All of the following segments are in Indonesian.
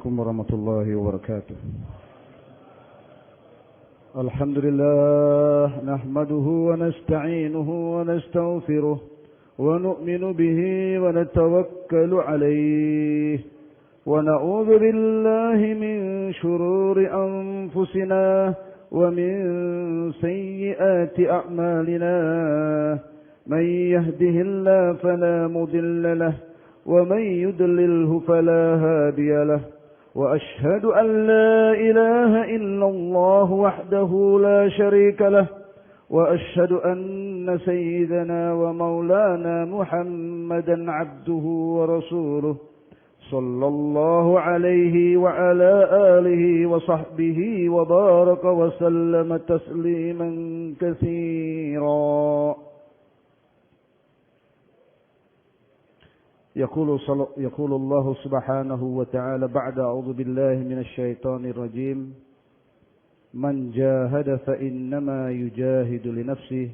عليكم ورحمة الله وبركاته. الحمد لله نحمده ونستعينه ونستغفره ونؤمن به ونتوكل عليه ونعوذ بالله من شرور أنفسنا ومن سيئات أعمالنا من يهده الله فلا مضل له ومن يضلله فلا هادي له وأشهد أن لا إله إلا الله وحده لا شريك له وأشهد أن سيدنا ومولانا محمدا عبده ورسوله صلى الله عليه وعلى آله وصحبه وبارك وسلم تسليما كثيرا. يقول الله سبحانه وتعالى بعد أعوذ بالله من الشيطان الرجيم من جاهد فإنما يجاهد لنفسه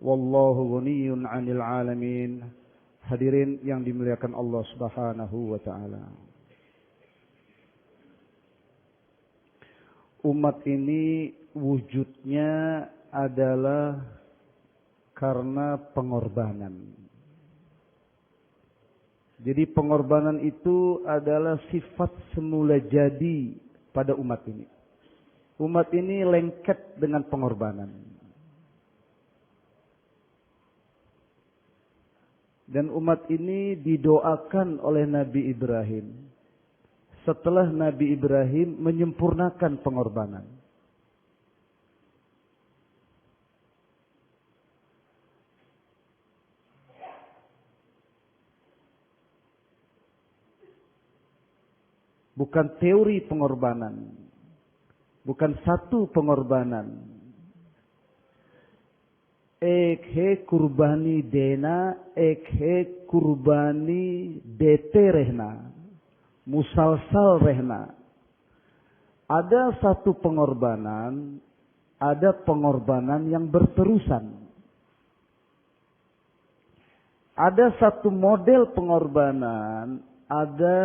والله غني عن العالمين. Hadirin yang dimuliakan Allah Subhanahu wa taala. Umat ini wujudnya adalah karena pengorbanan. Jadi pengorbanan itu adalah sifat semula jadi pada umat ini. Umat ini lengket dengan pengorbanan. Dan umat ini didoakan oleh Nabi Ibrahim setelah Nabi Ibrahim menyempurnakan pengorbanan. Bukan teori pengorbanan, bukan satu pengorbanan. Ek kurbani dena, ek kurbani dete rehna, musalsal rehna. Ada satu pengorbanan, ada pengorbanan yang berterusan. Ada satu model pengorbanan, ada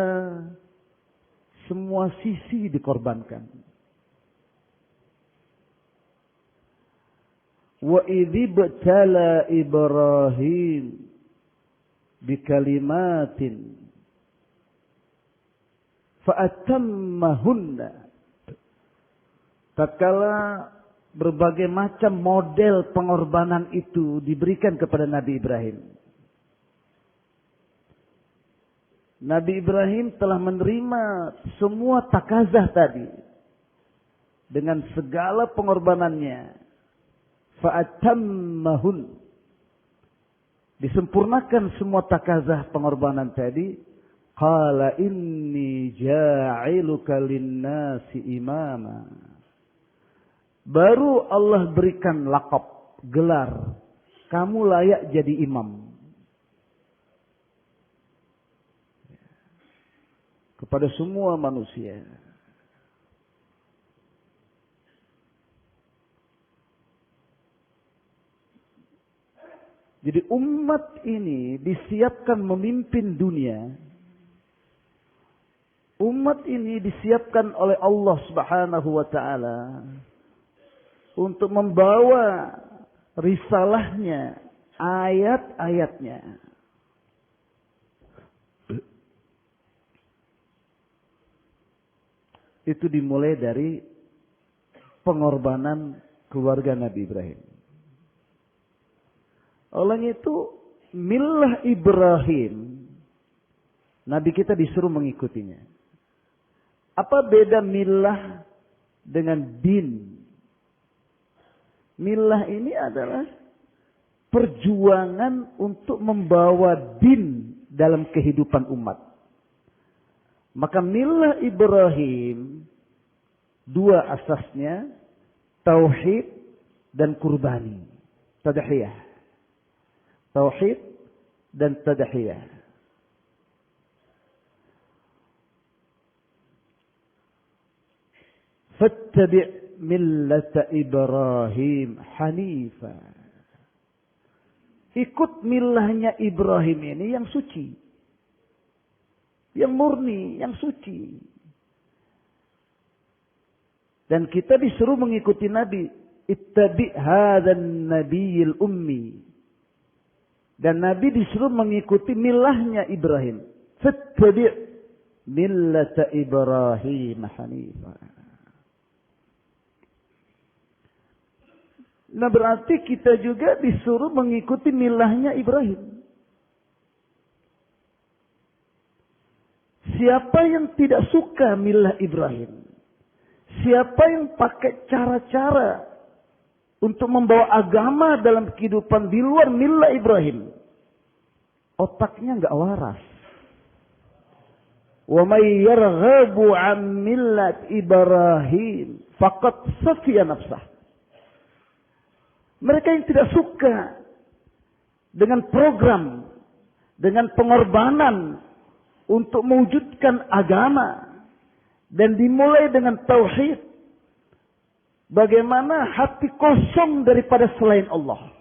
semua sisi dikorbankan. Wa idzi btala Ibrahim bikalimatin fa'atammahunna. Tatkala berbagai macam model pengorbanan itu diberikan kepada Nabi Ibrahim. Nabi Ibrahim telah menerima semua takazah tadi dengan segala pengorbanannya. Fa'atammahun, disempurnakan semua takazah pengorbanan tadi. Qala inni ja'iluka linnasi imama. Baru Allah berikan laqab, gelar, kamu layak jadi imam kepada semua manusia. Jadi umat ini disiapkan memimpin dunia. Umat ini disiapkan oleh Allah Subhanahu wa taala untuk membawa risalahnya, ayat-ayatnya. Itu dimulai dari pengorbanan keluarga Nabi Ibrahim. Oleh itu, millah Ibrahim, Nabi kita disuruh mengikutinya. Apa beda millah dengan din? Millah ini adalah perjuangan untuk membawa din dalam kehidupan umat. Maka millah Ibrahim, dua asasnya, tauhid dan kurbani, tadhiyah. Tauhid dan tadhiyah. Fattabi' millata Ibrahim hanifa. Ikut millahnya Ibrahim ini yang suci. yang murni, yang suci. Dan kita disuruh mengikuti Nabi. Ittabi hadzan nabiyil ummi. Dan Nabi disuruh mengikuti milahnya Ibrahim. Fattabi' millata Ibrahim hanifah. Nah berarti kita juga disuruh mengikuti milahnya Ibrahim. Siapa yang tidak suka milah Ibrahim? Siapa yang pakai cara-cara untuk membawa agama dalam kehidupan di luar milah Ibrahim? Otaknya enggak waras. Wa may yarghabu 'an millat Ibrahim faqad safiya nafsah. Mereka yang tidak suka dengan program, dengan pengorbanan untuk mewujudkan agama dan dimulai dengan tauhid. Bagaimana hati kosong daripada selain Allah.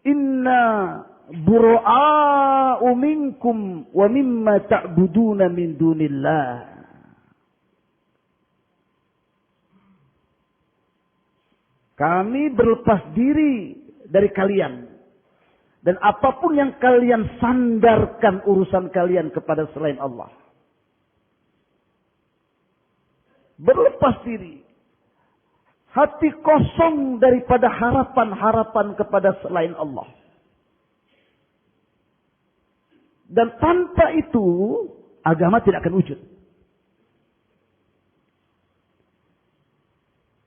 Inna bura'a'u minkum wa mimma ta'buduna min dunillah. Kami berlepas diri dari kalian. Dan apapun yang kalian sandarkan urusan kalian kepada selain Allah. Berlepas diri. Hati kosong daripada harapan-harapan kepada selain Allah. Dan tanpa itu, agama tidak akan wujud.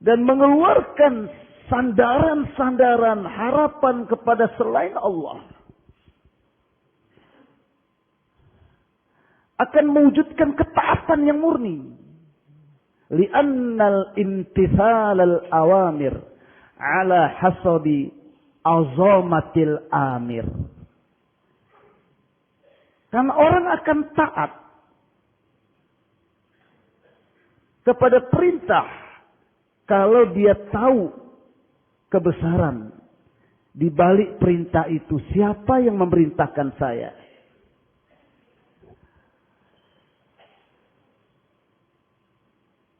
Dan mengeluarkan sandaran-sandaran harapan kepada selain Allah akan mewujudkan ketaatan yang murni. Li'annal imtithal al-awamir ala hasabi azamatil amir. Karena orang akan taat kepada perintah kalau dia tahu kebesaran di balik perintah itu. Siapa yang memerintahkan saya?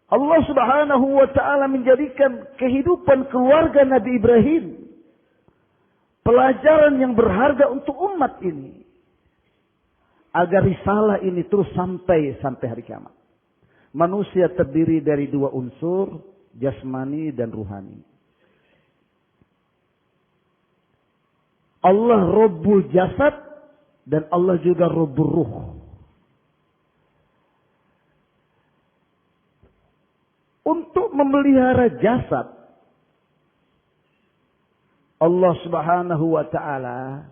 Allah Subhanahu wa ta'ala menjadikan kehidupan keluarga Nabi Ibrahim pelajaran yang berharga untuk umat ini. Agar risalah ini terus sampai hari kiamat. Manusia terdiri dari dua unsur, jasmani dan ruhani. Allah Rabbul Jasad dan Allah juga Rabbul Ruh. Untuk memelihara jasad, Allah Subhanahu wa ta'ala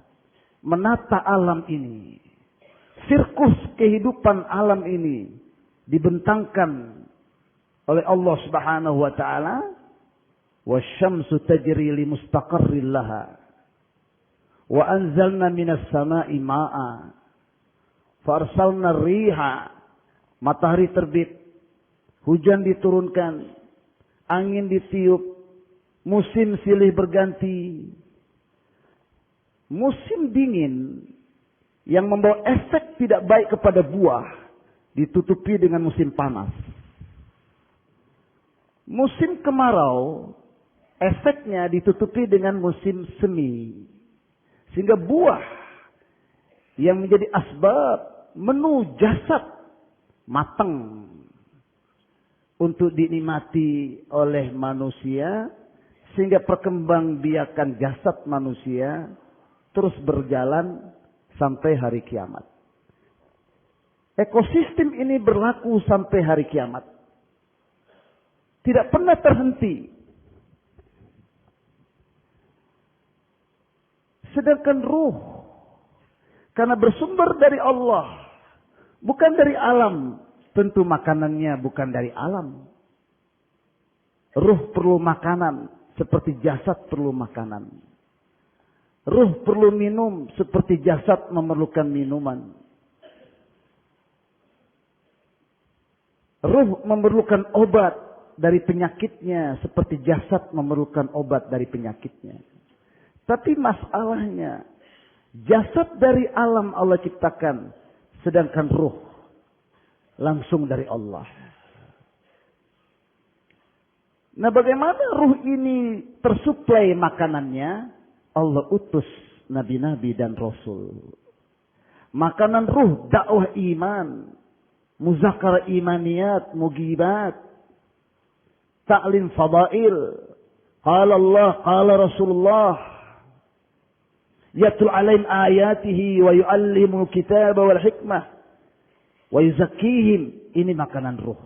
menata alam ini. Sirkus kehidupan alam ini dibentangkan oleh Allah Subhanahu wa ta'ala. Wasyamsu tajri li mustaqarril laha. Wa anzalna minas sama'i ma'a. Farsalna riha. Matahari terbit. Hujan diturunkan. Angin ditiup. Musim silih berganti. Musim dingin yang membawa efek tidak baik kepada buah ditutupi dengan musim panas. Musim kemarau efeknya ditutupi dengan musim semi. Sehingga buah yang menjadi asbab menu jasad matang untuk dinikmati oleh manusia. Sehingga perkembangbiakan jasad manusia terus berjalan sampai hari kiamat. Ekosistem ini berlaku sampai hari kiamat. Tidak pernah terhenti. Sedangkan ruh, karena bersumber dari Allah, bukan dari alam. Tentu makanannya bukan dari alam. Ruh perlu makanan, seperti jasad perlu makanan. Ruh perlu minum seperti jasad memerlukan minuman. Ruh memerlukan obat dari penyakitnya seperti jasad memerlukan obat dari penyakitnya. Tapi masalahnya Jasad dari alam Allah ciptakan, sedangkan ruh langsung dari Allah. Nah, bagaimana ruh ini tersuplai makanannya? Allah utus nabi-nabi dan rasul. Makanan ruh, dakwah iman, muzakarah imaniyat, mugibat, ta'lim fadail, qala Allah, qala Rasulullah, yatul alaihim ayatihi wa yu'allimul kitab wal hikmah wa yuzakkihim. Ini makanan ruh.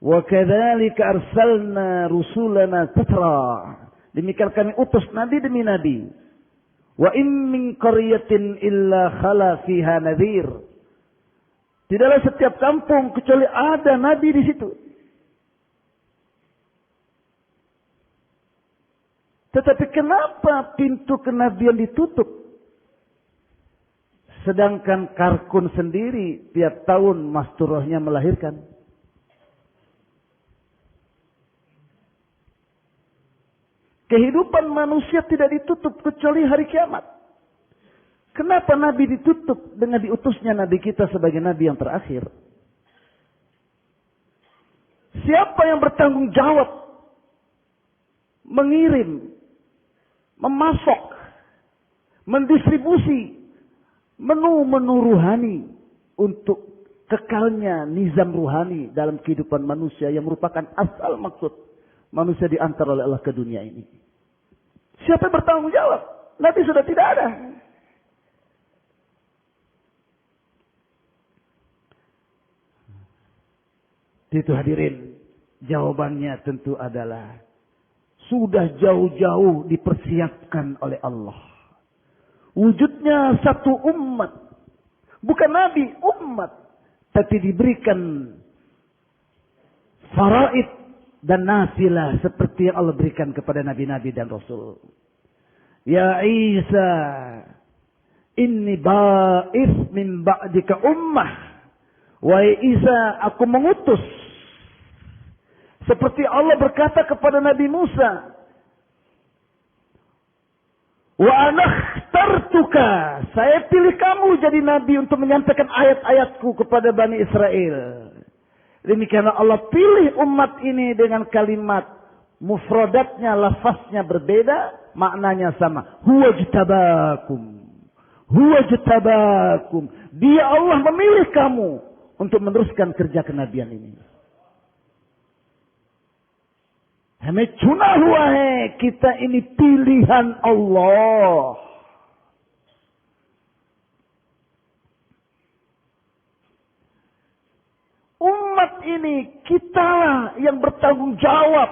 Wa kadzalika arsalna rusulana tatra. Demikian kami utus nabi demi nabi. Wa in min qaryatin illa khala fiha nadhir. Tidaklah setiap kampung kecuali ada nabi di situ. Tetapi kenapa pintu kenabian ditutup? Sedangkan Karkun sendiri tiap tahun masturahnya melahirkan. Kehidupan manusia tidak ditutup kecuali hari kiamat. Kenapa Nabi ditutup dengan diutusnya Nabi kita sebagai Nabi yang terakhir? Siapa yang bertanggung jawab mengirim, memasok, mendistribusi menu-menu ruhani untuk kekalnya nizam ruhani dalam kehidupan manusia yang merupakan asal maksud manusia diantar oleh Allah ke dunia ini? Siapa yang bertanggung jawab? Nabi sudah tidak ada. Itu hadirin, jawabannya tentu adalah sudah jauh-jauh dipersiapkan oleh Allah. Wujudnya satu umat. Bukan nabi, umat. Tapi diberikan faraid dan nafilah seperti yang Allah berikan kepada nabi-nabi dan rasul. Ya Isa, inni ba'ith min ba'dika ummah. Wahai Isa, aku mengutus. Seperti Allah berkata kepada Nabi Musa, wa ana ikhtartuka, saya pilih kamu jadi nabi untuk menyampaikan ayat-ayatku kepada Bani Israel. Demikianlah Allah pilih umat ini dengan kalimat mufradatnya, lafaznya berbeda, maknanya sama. Huwa jtabakum. Huwa jtabakum. Dia Allah memilih kamu untuk meneruskan kerja kenabian ini. Kita ini pilihan Allah. Umat ini kitalah yang bertanggung jawab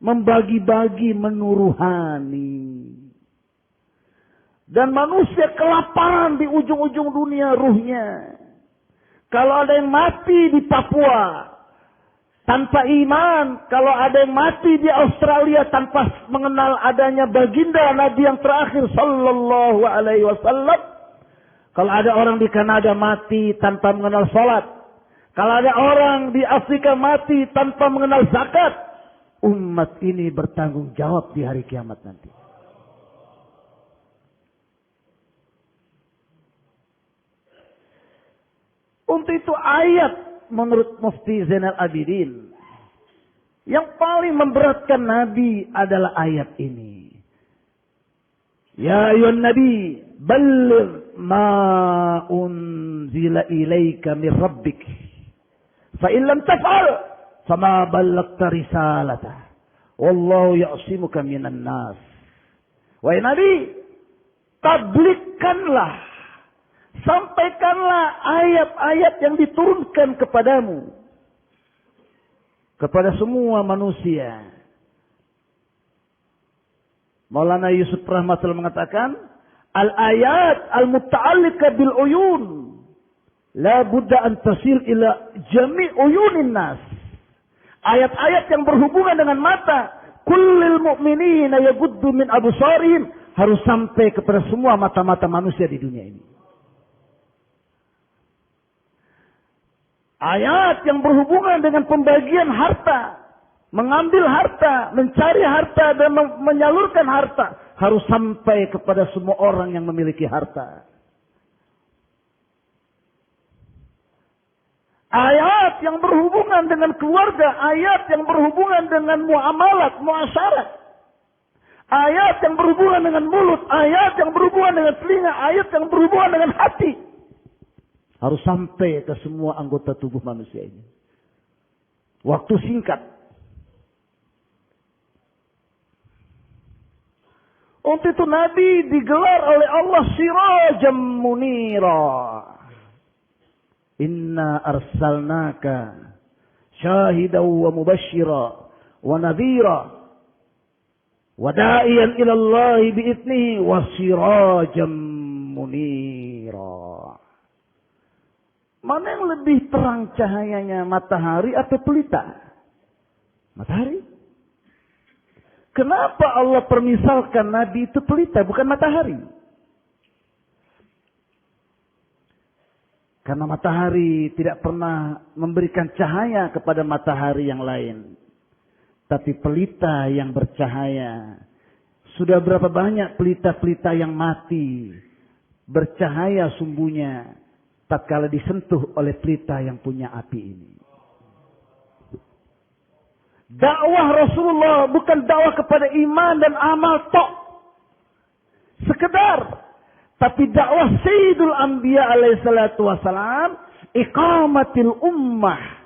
membagi-bagi menu ruhani. Dan manusia kelaparan di ujung-ujung dunia ruhnya. Kalau ada yang mati di Papua tanpa iman, kalau ada yang mati di Australia tanpa mengenal adanya baginda Nabi yang terakhir sallallahu alaihi wasallam, kalau ada orang di Kanada mati tanpa mengenal salat, kalau ada orang di Afrika mati tanpa mengenal zakat, umat ini bertanggung jawab di hari kiamat nanti. Untuk itu ayat menurut Mufti Zainal Abidin yang paling memberatkan Nabi adalah ayat ini. Ya ayyuhan Nabi, balligh ma unzila ilaika min rabbik. Fa in lam taf'al fama ballaghta risalatah. Wallahu ya'simuka minan nas. Wahai Nabi, tabligkanlah, sampaikanlah ayat-ayat yang diturunkan kepadamu kepada semua manusia. Maulana Yusuf Rahmatul mengatakan, al-ayat al-muta'alliqa bil uyun la budda an tasil ila jami' uyunin nas. Ayat-ayat yang berhubungan dengan mata, kullil mu'minina yaghuddu min absarihim, harus sampai kepada semua mata-mata manusia di dunia ini. Ayat yang berhubungan dengan pembagian harta, mengambil harta, mencari harta dan menyalurkan harta harus sampai kepada semua orang yang memiliki harta. Ayat yang berhubungan dengan keluarga, ayat yang berhubungan dengan muamalat, muasyarat. Ayat yang berhubungan dengan mulut, ayat yang berhubungan dengan telinga, ayat yang berhubungan dengan hati. Harus sampai ke semua anggota tubuh manusia ini. Waktu singkat. Untuk itu Nabi digelar oleh Allah sirajam munira. Inna arsalnaka syahidan wa mubashshira wa nadhira wa da'iyan ila Allah bi'idnihi wa sirajam munira. Mana yang lebih terang cahayanya, matahari atau pelita? Matahari. Kenapa Allah permisalkan Nabi itu pelita bukan matahari? Karena matahari tidak pernah memberikan cahaya kepada matahari yang lain. Tapi pelita yang bercahaya. Sudah berapa banyak pelita-pelita yang mati. Bercahaya sumbunya. Tatkala disentuh oleh pelita yang punya api ini. Dakwah Rasulullah bukan dakwah kepada iman dan amal tok. Sekedar. Tapi dakwah Sayyidul Anbiya alaihi salatu wassalam. Iqamatil ummah.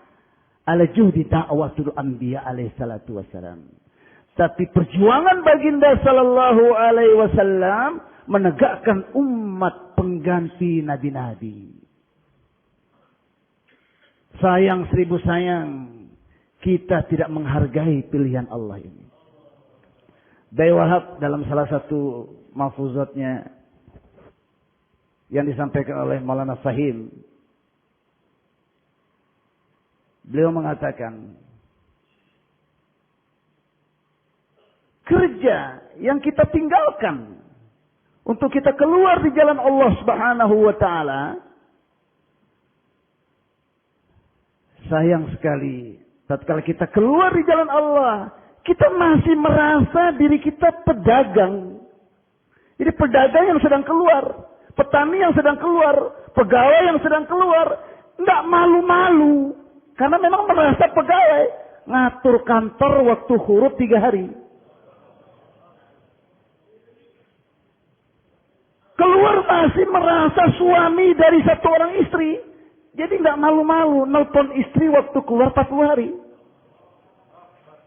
Ala juhdi da'watul Anbiya alaihi salatu wassalam. Tapi perjuangan baginda sallallahu alaihi wasallam. Menegakkan umat pengganti nabi-nabi. Sayang seribu sayang. Kita tidak menghargai pilihan Allah ini. Dai Wahab dalam salah satu mahfuzatnya yang disampaikan oleh Maulana Fahim. Beliau mengatakan, kerja yang kita tinggalkan untuk kita keluar di jalan Allah Subhanahu wa taala, sayang sekali tatkala kita keluar di jalan Allah, kita masih merasa diri kita pedagang. Jadi pedagang yang sedang keluar, petani yang sedang keluar, pegawai yang sedang keluar, enggak malu-malu. Karena memang merasa pegawai. Ngatur kantor waktu huruf 3 hari. Keluar masih merasa suami dari satu orang istri. Jadi enggak malu-malu. Nelpon istri waktu keluar 40 hari.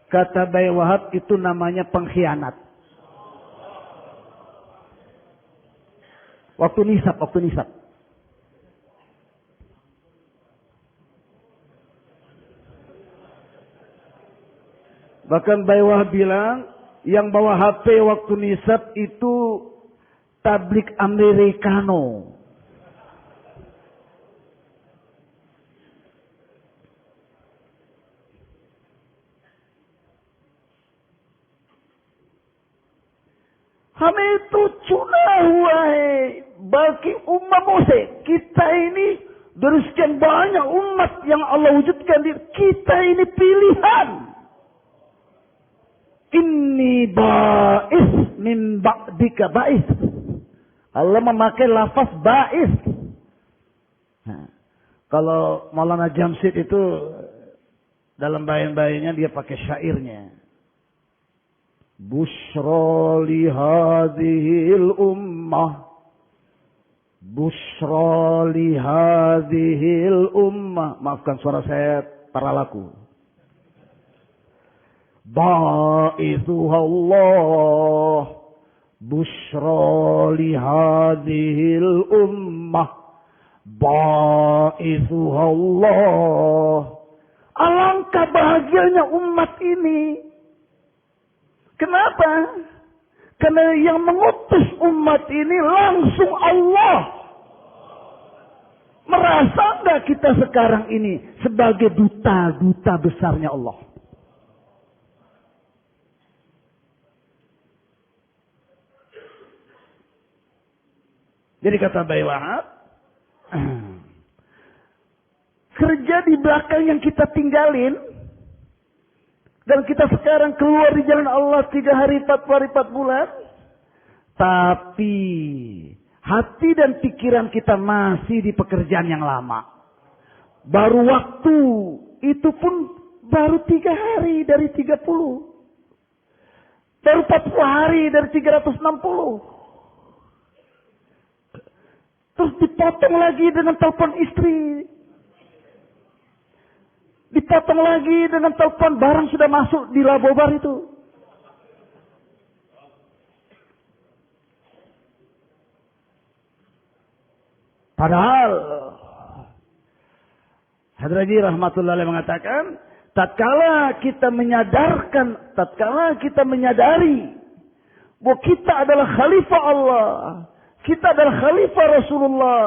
Kata Dai Wahab itu namanya pengkhianat. Waktu nisab. Bahkan Dai Wahab bilang, yang bawa HP waktu nisab itu tablik Americano. Hame itu cunah wahai bagi umat Musa. Kita ini dari sekian banyak umat yang Allah wujudkan, kita ini pilihan. Inni ba'is min ba'dika ba'is. Allah memakai lafaz ba'is. Nah, kalau Maulana Jamshid itu dalam bayang-bayangnya dia pakai syairnya. Bushra li hadhil ummah. Bushra li hadhil ummah. Maafkan suara saya teralaku. Ba'ithuha Allah. Bushra li hadhil ummah. Ba'ithuha Allah. Alangkah bahagianya umat ini. Kenapa? Karena yang mengutus umat ini langsung Allah. Merasa enggak kita sekarang ini sebagai duta-duta besarnya Allah? Jadi kata Dai Wahab, kerja di belakang yang kita tinggalin, Dan kita sekarang keluar di jalan Allah 3 hari 4 hari 4 bulan. Tapi hati dan pikiran kita masih di pekerjaan yang lama. Baru waktu itu pun baru 3 hari dari 30. Baru 40 hari dari 360. Terus dipotong lagi dengan telepon istri. Dipotong lagi dengan telepon barang sudah masuk di labobar itu. Padahal Hadraji rahmatullahi alaih mengatakan, tatkala kita menyadari bahwa kita adalah khalifah Allah, kita adalah khalifah Rasulullah,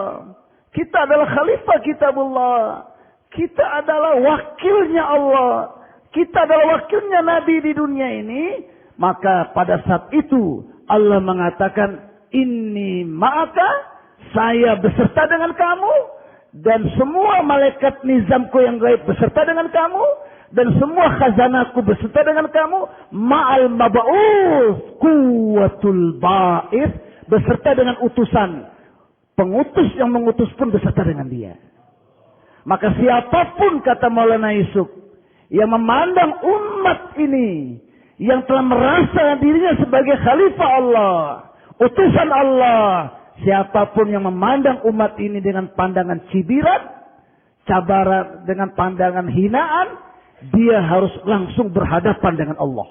kita adalah khalifah kitabullah, kita adalah wakilnya Allah, kita adalah wakilnya Nabi di dunia ini, maka pada saat itu Allah mengatakan, inni ma'aka, saya beserta dengan kamu, dan semua malaikat nizamku yang gaib beserta dengan kamu, dan semua khazanahku beserta dengan kamu, ma'al mab'us kuwatul ba'is, beserta dengan utusan. Pengutus yang mengutus pun beserta dengan dia. Maka siapapun, kata Maulana Yusuf, yang memandang umat ini, yang telah merasa dirinya sebagai khalifah Allah, utusan Allah, siapapun yang memandang umat ini dengan pandangan cibiran, cabaran, dengan pandangan hinaan, dia harus langsung berhadapan dengan Allah.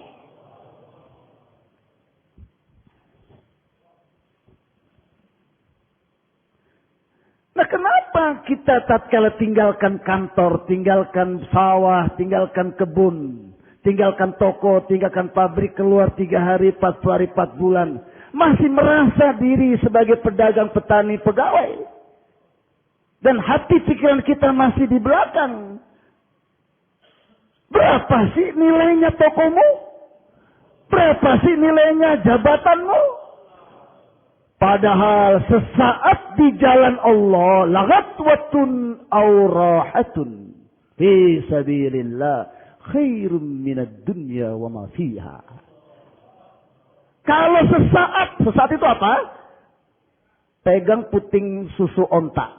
Nah, kenapa kita tatkala tinggalkan kantor, tinggalkan sawah, tinggalkan kebun, tinggalkan toko, tinggalkan pabrik, keluar 3 hari, 4 hari, 4 bulan, masih merasa diri sebagai pedagang, petani, pegawai. Dan hati pikiran kita masih di belakang. Berapa sih nilainya tokomu? Berapa sih nilainya jabatanmu? Padahal sesaat di jalan Allah, lagatwatun aw rahatun fi sabilillah khairum minad dunya wa ma fiha. Kalau sesaat itu apa? Pegang puting susu onta.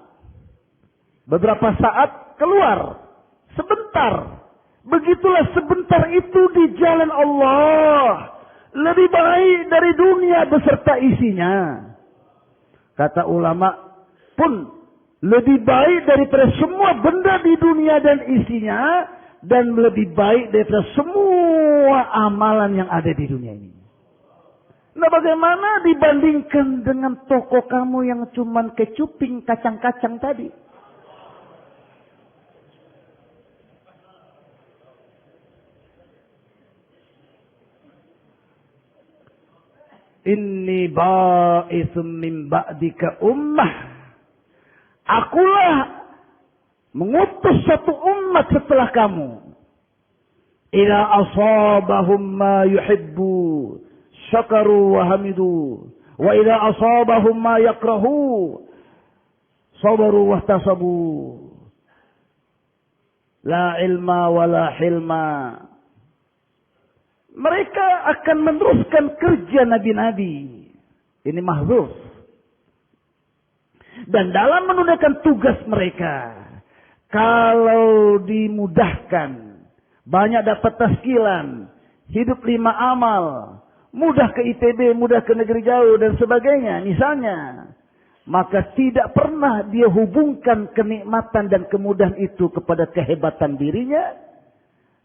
Beberapa saat keluar, sebentar. Begitulah sebentar itu di jalan Allah. Lebih baik dari dunia beserta isinya. Kata ulama pun lebih baik daripada semua benda di dunia dan isinya, dan lebih baik daripada semua amalan yang ada di dunia ini. Nah, bagaimana dibandingkan dengan toko kamu yang cuman kecuping kacang-kacang tadi? Inni ba'ithum min ba'dika ummah. Akulah mengutus satu umat setelah kamu. Ila asabahum ma yuhibbu syakaru wa hamidu. Wa ila asabahum ma yakrahu sabaru wa tasabu. La ilma wa la hilma. Mereka akan meneruskan kerja nabi-nabi. Ini mahzuf. Dan dalam menunaikan tugas mereka, kalau dimudahkan, banyak dapat taskilan, hidup 5 amal, mudah ke ITB, mudah ke negeri jauh dan sebagainya, misalnya, maka tidak pernah dia hubungkan kenikmatan dan kemudahan itu kepada kehebatan dirinya,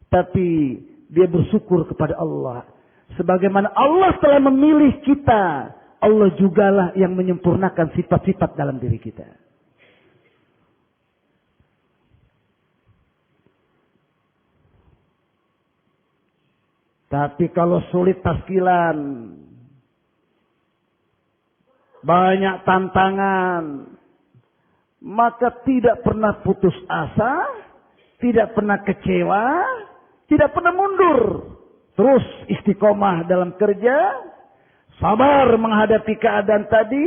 tapi dia bersyukur kepada Allah. Sebagaimana Allah telah memilih kita, Allah jugalah yang menyempurnakan sifat-sifat dalam diri kita. Tapi kalau sulit taskilan, banyak tantangan, maka tidak pernah putus asa, tidak pernah kecewa, tidak pernah mundur. Terus istiqomah dalam kerja, sabar menghadapi keadaan tadi,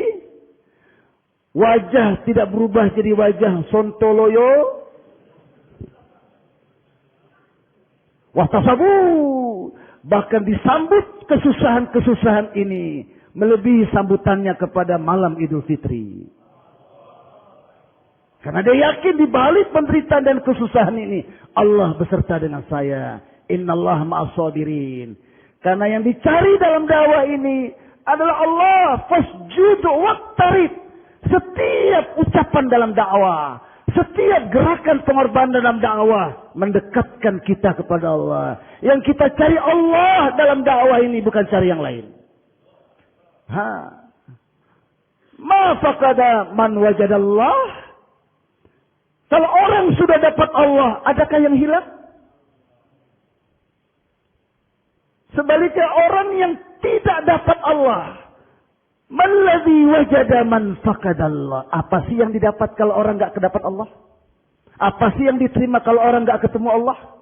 wajah tidak berubah jadi wajah sontoloyo, Wahtasabu, bahkan disambut kesusahan-kesusahan ini melebihi sambutannya kepada malam Idul Fitri. Karena dia yakin di balik penderitaan dan kesusahan ini Allah beserta dengan saya. Innallaha ma'as-sabirin. Karena yang dicari dalam dakwah ini adalah Allah. Fasjud waqtarib. Setiap ucapan dalam dakwah, setiap gerakan pengorbanan dalam dakwah mendekatkan kita kepada Allah. Yang kita cari Allah dalam dakwah ini, bukan cari yang lain. Ma faqada man wajadallah. Kalau orang sudah dapat Allah, adakah yang hilang? Sebaliknya orang yang tidak dapat Allah, malladzi wajada man faqadallah. Apa sih yang didapat kalau orang enggak kedapat Allah? Apa sih yang diterima kalau orang enggak ketemu Allah?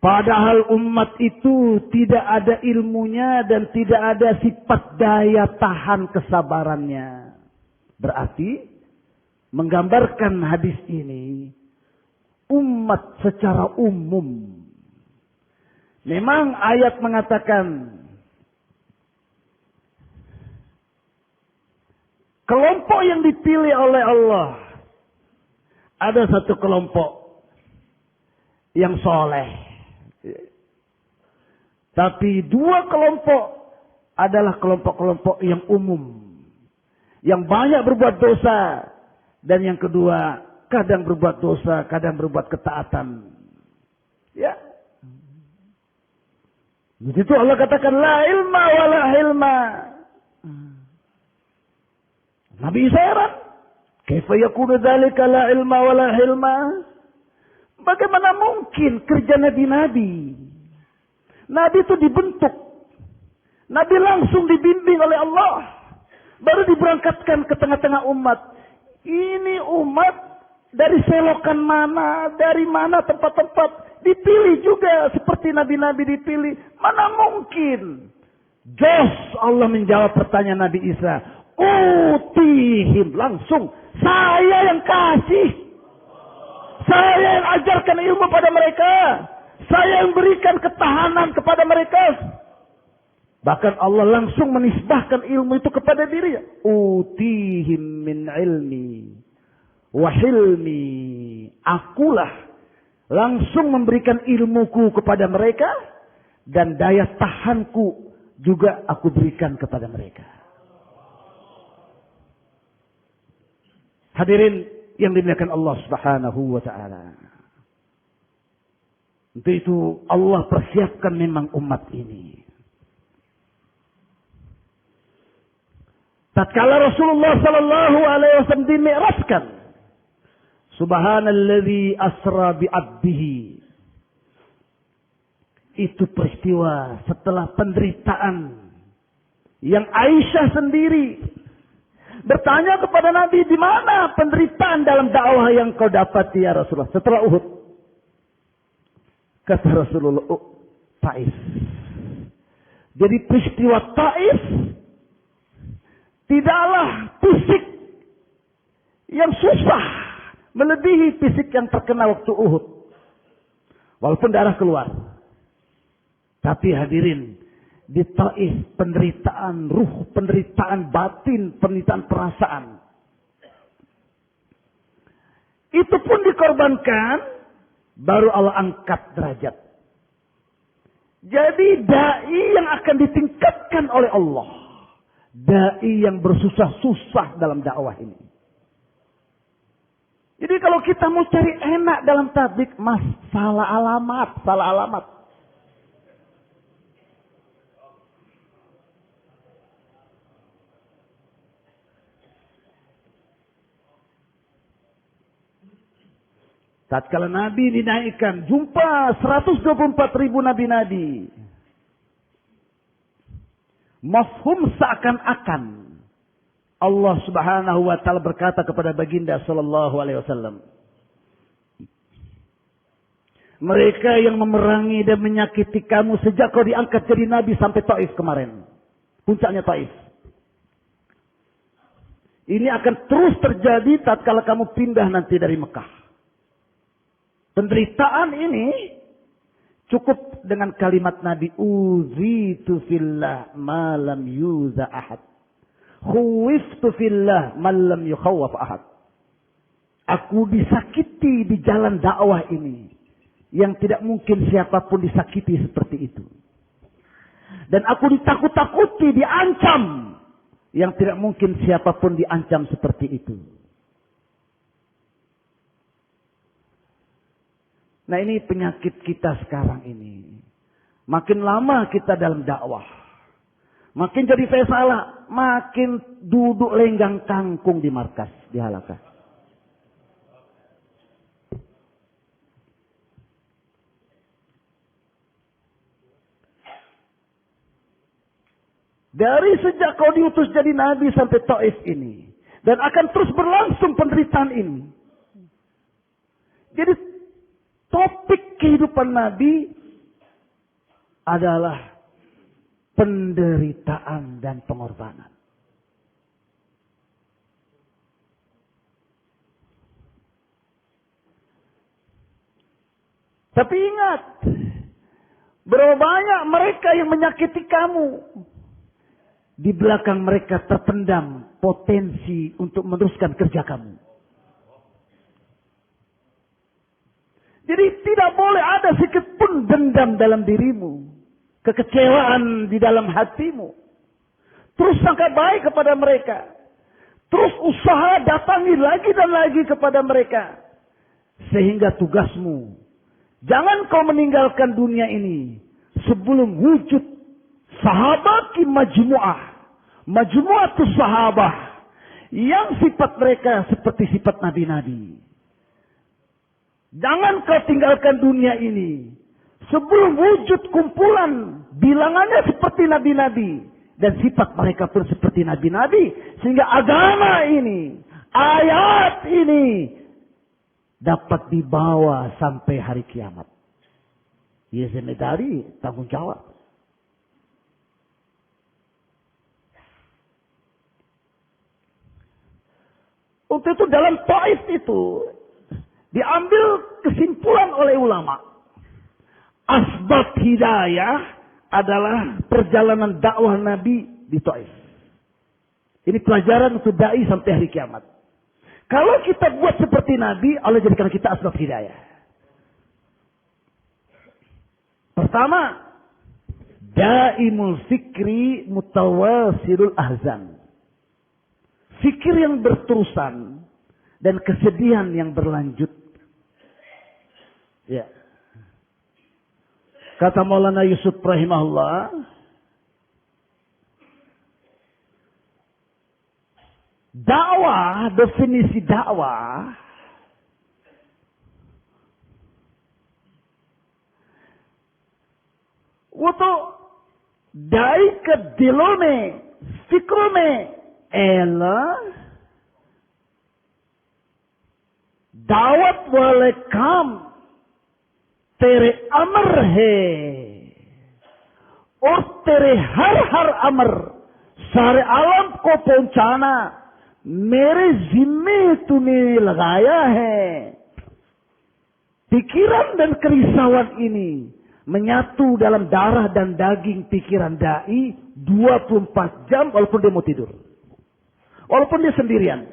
Padahal umat itu tidak ada ilmunya dan tidak ada sifat daya tahan kesabarannya. Berarti menggambarkan hadis ini umat secara umum. Memang ayat mengatakan kelompok yang dipilih oleh Allah, ada satu kelompok yang soleh. Tapi dua kelompok adalah kelompok-kelompok yang umum. Yang banyak berbuat dosa. Dan yang kedua, kadang berbuat dosa, kadang berbuat ketaatan. Ya. Begitu Allah katakan, la ilma wa la hilma. Nabi Isa heran. Kaifa yakunu dzalika la ilma wa la hilma? Bagaimana mungkin kerja nabi-nabi? Nabi itu dibentuk. Nabi langsung dibimbing oleh Allah. Baru diberangkatkan ke tengah-tengah umat. Ini umat dari selokan mana, dari mana tempat-tempat. Dipilih juga seperti nabi-nabi dipilih. Mana mungkin? Jos Allah menjawab pertanyaan Nabi Isa. Utihim langsung. Saya yang kasih. Saya yang ajarkan ilmu pada mereka. Saya yang berikan ketahanan kepada mereka. Bahkan Allah langsung menisbahkan ilmu itu kepada dirinya. Utihim min ilmi wa hilmi. Akulah langsung memberikan ilmuku kepada mereka. Dan daya tahanku juga aku berikan kepada mereka. Hadirin yang dimuliakan Allah Subhanahu wa ta'ala. Untuk itu Allah persiapkan memang umat ini. Tatkala Rasulullah sallallahu alaihi wasallam dimi'rajkan, subhanalladzi asra bi'abdihi. Itu peristiwa setelah penderitaan yang Aisyah sendiri bertanya kepada Nabi, di mana penderitaan dalam dakwah yang kau dapat ya Rasulullah setelah Uhud? Kata Rasulullah, Taif. Jadi peristiwa Taif tidaklah fisik yang susah melebihi fisik yang terkena waktu Uhud. Walaupun darah keluar. Tapi hadirin, di Taif penderitaan ruh, penderitaan batin, penderitaan perasaan. Itu pun dikorbankan. Baru Allah angkat derajat. Jadi dai yang akan ditingkatkan oleh Allah. Dai yang bersusah-susah dalam dakwah ini. Jadi kalau kita mau cari enak dalam tabligh, mas, salah alamat, salah alamat. Tatkala Nabi dinaikkan, jumpa 124.000 nabi-nabi. Mafhum seakan-akan Allah Subhanahu wa taala berkata kepada baginda sallallahu alaihi wasallam, mereka yang memerangi dan menyakiti kamu sejak kau diangkat jadi nabi sampai Taif kemarin. Puncaknya Taif. Ini akan terus terjadi tatkala kamu pindah nanti dari Mekah. Penderitaan ini cukup dengan kalimat Nabi, uzitu fillah ma lam yuza ahad. Khuwiftu fillah ma lam yukhawwaf ahad. Aku disakiti di jalan dakwah ini yang tidak mungkin siapapun disakiti seperti itu. Dan aku ditakut-takuti, diancam yang tidak mungkin siapapun diancam seperti itu. Nah, ini penyakit kita sekarang ini. Makin lama kita dalam dakwah, makin jadi fasalah, makin duduk lenggang kangkung di markas, di halaqah. Dari sejak kau diutus jadi nabi sampai Taif ini. Dan akan terus berlangsung penderitaan ini. Jadi topik kehidupan nabi adalah penderitaan dan pengorbanan. Tapi ingat, berapa banyak mereka yang menyakiti kamu. Di belakang mereka terpendam potensi untuk meneruskan kerja kamu. Jadi tidak boleh ada sedikit pun dendam dalam dirimu. Kekecewaan di dalam hatimu. Terus sangka baik kepada mereka. Terus usaha datangi lagi dan lagi kepada mereka. Sehingga tugasmu, jangan kau meninggalkan dunia ini sebelum wujud sahabat majmu'ah. Majmu'atus sahabah. Yang sifat mereka seperti sifat nabi-nabi. Jangan kau tinggalkan dunia ini sebelum wujud kumpulan bilangannya seperti nabi-nabi. Dan sifat mereka pun seperti nabi-nabi. Sehingga agama ini, ayat ini dapat dibawa sampai hari kiamat. Ya, zemedari, tanggung jawab. Untuk itu dalam Taif itu diambil kesimpulan oleh ulama. Asbab hidayah adalah perjalanan dakwah Nabi di Taif. Ini pelajaran untuk dai sampai hari kiamat. Kalau kita buat seperti Nabi, Allah jadikan kita asbab hidayah. Pertama, daimul fikri mutawasilul ahzan. Fikir yang berterusan dan kesedihan yang berlanjut. Ya. Kata Maulana Yusuf rahimahullah, dakwah, definisi dakwah untuk dai ke dilone, fikrone ela दावत वाले काम तेरे अमर है और तेरे हर हर अमर सारे आलम को पहुंचाना मेरे जिम्मे तूने लगाया है. Pikiran dan kerisauan ini menyatu dalam darah dan daging pikiran dai 24 jam walaupun dia mau tidur. Walaupun dia sendirian.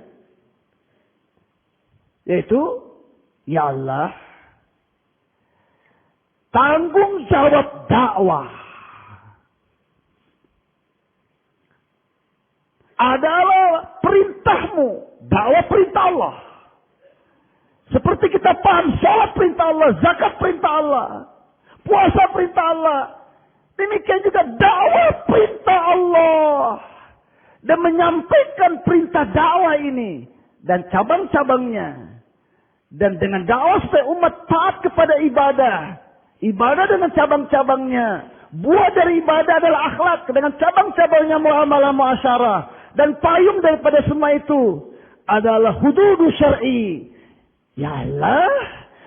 Yaitu, ya Allah, tanggung jawab dakwah adalah perintahmu. Dakwah perintah Allah. Seperti kita paham, sholat perintah Allah, zakat perintah Allah, puasa perintah Allah. Demikian juga dakwah perintah Allah. Dan menyampaikan perintah dakwah ini dan cabang-cabangnya. Dan dengan dakwah supaya umat taat kepada ibadah. Ibadah dengan cabang-cabangnya. Buah dari ibadah adalah akhlak dengan cabang-cabangnya muamalah muasyarah. Dan payung daripada semua itu adalah hududu syar'i. Ya Allah,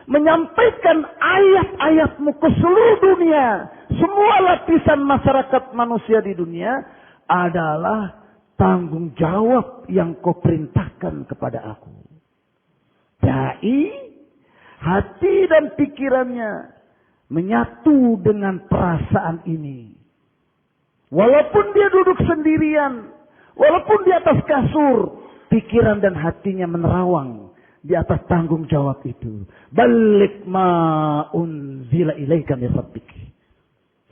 menyampaikan ayat-ayatmu ke seluruh dunia. Semua lapisan masyarakat manusia di dunia adalah tanggung jawab yang kau perintahkan kepada aku. Dai, hati dan pikirannya menyatu dengan perasaan ini. Walaupun dia duduk sendirian, walaupun di atas kasur, pikiran dan hatinya menerawang di atas tanggung jawab itu. Balik ma unzila ilaika min rabbik.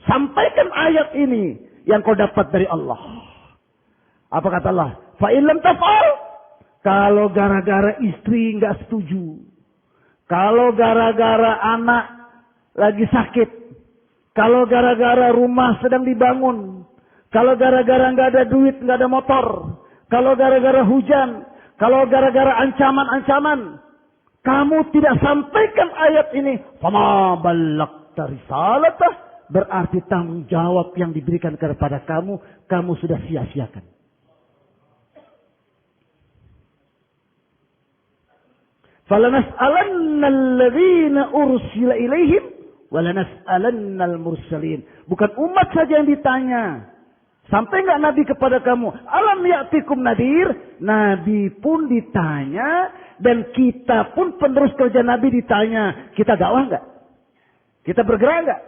Sampaikan ayat ini yang kau dapat dari Allah. Apa kata Allah? Fa in lam taf'al, kalau gara-gara istri enggak setuju, kalau gara-gara anak lagi sakit, kalau gara-gara rumah sedang dibangun, kalau gara-gara enggak ada duit, enggak ada motor, kalau gara-gara hujan, kalau gara-gara ancaman-ancaman, kamu tidak sampaikan ayat ini, fama ballagta risalatah, berarti tanggung jawab yang diberikan kepada kamu, kamu sudah sia-siakan. فَلَنَسْأَلَنَّ الَّذِينَ أُرْسِلَ إِلَيْهِمْ وَلَنَسْأَلَنَّ الْمُرْسَلِينَ. Bukan umat saja yang ditanya. Sampai enggak Nabi kepada kamu? Alam ya'tikum nadir. Nabi pun ditanya. Dan kita pun penerus kerja Nabi ditanya. Kita dakwah enggak? Kita bergerak enggak?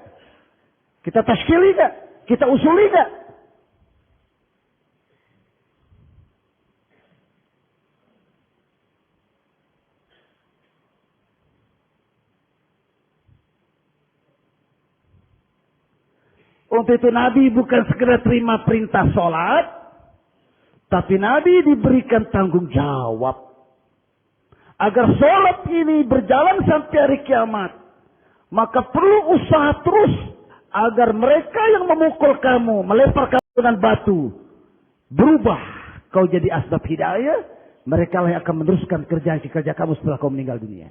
Kita tashkili enggak? Kita usuli enggak? Untuk itu Nabi bukan sekedar terima perintah sholat. Tapi Nabi diberikan tanggung jawab. Agar sholat ini berjalan sampai hari kiamat. Maka perlu usaha terus. Agar mereka yang memukul kamu, melempar kamu dengan batu. Berubah. Kau jadi asbab hidayah. Mereka lah yang akan meneruskan kerja kamu setelah kau meninggal dunia.